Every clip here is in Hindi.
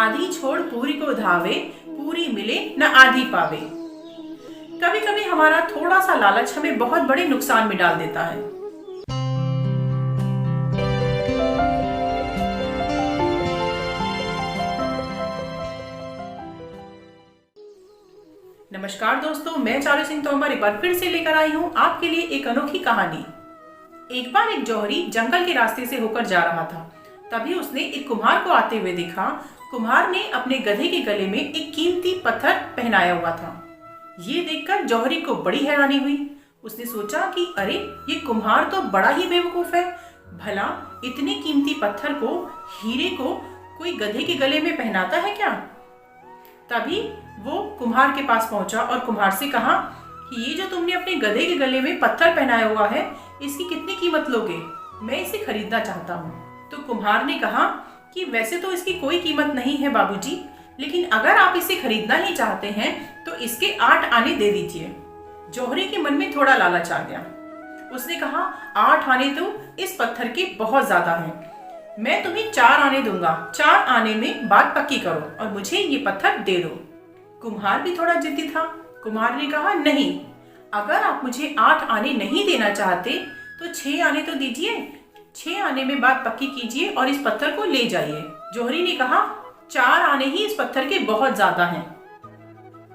आधी छोड़ पूरी को धावे, पूरी मिले न आधी पावे। कभी कभी हमारा थोड़ा सा लालच हमें बहुत बड़े नुकसान में डाल देता है। नमस्कार दोस्तों, मैं चारू सिंह तोमर एक बार फिर से लेकर आई हूँ आपके लिए एक अनोखी कहानी। एक बार एक जौहरी जंगल के रास्ते से होकर जा रहा था। तभी उसने एक कुम्हार को आते हुए देखा। कुम्हार ने अपने गधे के गले में एक कीमती पत्थर पहनाया हुआ था। ये देखकर जौहरी को बड़ी हैरानी हुई। उसने सोचा कि अरे, ये कुम्हार तो बड़ा ही बेवकूफ है। भला इतने कीमती पत्थर को, हीरे को कोई गधे के गले में पहनाता है क्या? तभी वो कुम्हार के पास पहुंचा और कुम्हार से कहा कि ये जो तुमने अपने गधे के गले में पत्थर पहनाया हुआ है, इसकी कितनी कीमत लोगे? मैं इसे खरीदना चाहता हूँ। तो कुम्हार ने कहा कि वैसे तो इसकी कोई कीमत नहीं है बाबूजी, लेकिन अगर आप इसे खरीदना ही चाहते हैं तो इसके 8 आने दे दीजिए। जौहरी के मन में थोड़ा लालच आ गया। उसने कहा 8 आने तो इस पत्थर के बहुत ज्यादा हैं। मैं तुम्हें 4 आने दूंगा। 4 आने में बात पक्की करो और मुझे ये पत्थर दे दो। कुम्हार भी थोड़ा जिद्दी था। कुम्हार ने कहा नहीं, अगर आप मुझे 8 आने नहीं देना चाहते तो 6 आने तो दीजिए। 6 आने में बात पक्की कीजिए और इस पत्थर को ले जाइए। जौहरी ने कहा 4 आने ही इस पत्थर के बहुत ज्यादा हैं।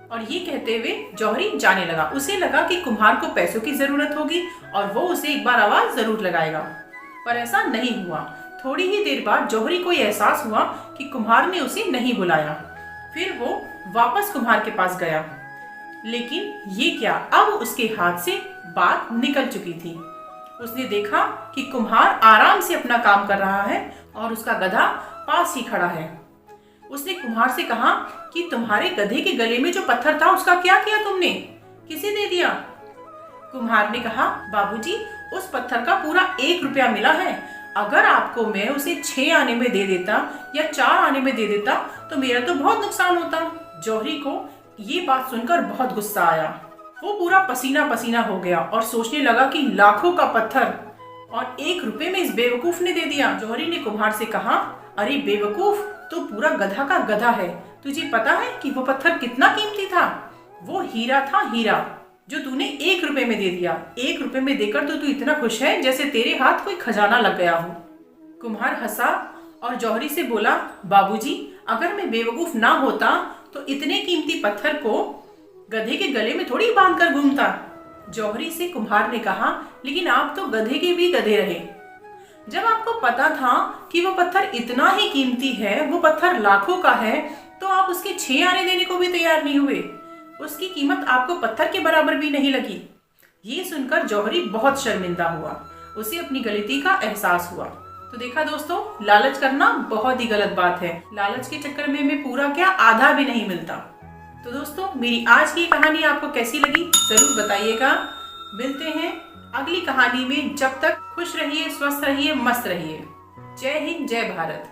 और ये कहते हुए जौहरी जाने लगा। उसे लगा कि कुम्हार को पैसों की जरूरत होगी और वो उसे एक बार आवाज जरूर लगाएगा, पर ऐसा नहीं हुआ। थोड़ी ही देर बाद जौहरी को एहसास हुआ कि कुम्हार ने उसे नहीं बुलाया। फिर वो वापस कुम्हार के पास गया, लेकिन ये क्या, अब उसके हाथ से बात निकल चुकी थी। उसने देखा कि कुम्हार आराम से अपना काम कर रहा है और उसका गधा पास ही खड़ा है। उसने कुम्हार से कहा कि तुम्हारे गधे के गले में जो पत्थर था उसका क्या किया तुमने? किसे दे दिया? कुम्हार ने कहा बाबूजी, उस पत्थर का पूरा 1 रुपया मिला है। अगर आपको मैं उसे 6 आने में दे देता या 4 आने में दे देता तो मेरा तो बहुत नुकसान होता। जौहरी को ये बात सुनकर बहुत गुस्सा आया। वो पूरा पसीना पसीना हो गया और सोचने लगा कि लाखों का पत्थर और 1 रुपए में इस बेवकूफ ने दे दिया। जौहरी ने कुम्हार से कहा अरे बेवकूफ, तो पूरा गधा का गधा है। तुझे पता है कि वो पत्थर कितना कीमती था? वो हीरा था, हीरा, जो तूने 1 रुपए में दे दिया। 1 रुपए में देकर तो तू इतना खुश है जैसे तेरे हाथ कोई खजाना लग गया हो। कुम्हार हंसा और जौहरी से बोला बाबूजी, अगर मैं बेवकूफ ना होता तो इतने कीमती पत्थर को गधे के गले में थोड़ी बांध कर घूमता। जौहरी से कुम्हार ने कहा लेकिन आप तो गधे के भी गधे रहे। जब आपको पता था कि वो पत्थर इतना ही कीमती है, वो पत्थर लाखों का है, तो आप उसके 6 आने देने को भी तैयार नहीं हुए। उसकी कीमत आपको पत्थर के बराबर भी नहीं लगी। ये सुनकर जौहरी बहुत शर्मिंदा हुआ। उसे अपनी गलती का एहसास हुआ। तो देखा दोस्तों, लालच करना बहुत ही गलत बात है। लालच के चक्कर में हमें पूरा क्या, आधा भी नहीं मिलता। तो दोस्तों, मेरी आज की कहानी आपको कैसी लगी जरूर बताइएगा। मिलते हैं अगली कहानी में। जब तक खुश रहिए, स्वस्थ रहिए, मस्त रहिए। जय हिंद, जय भारत।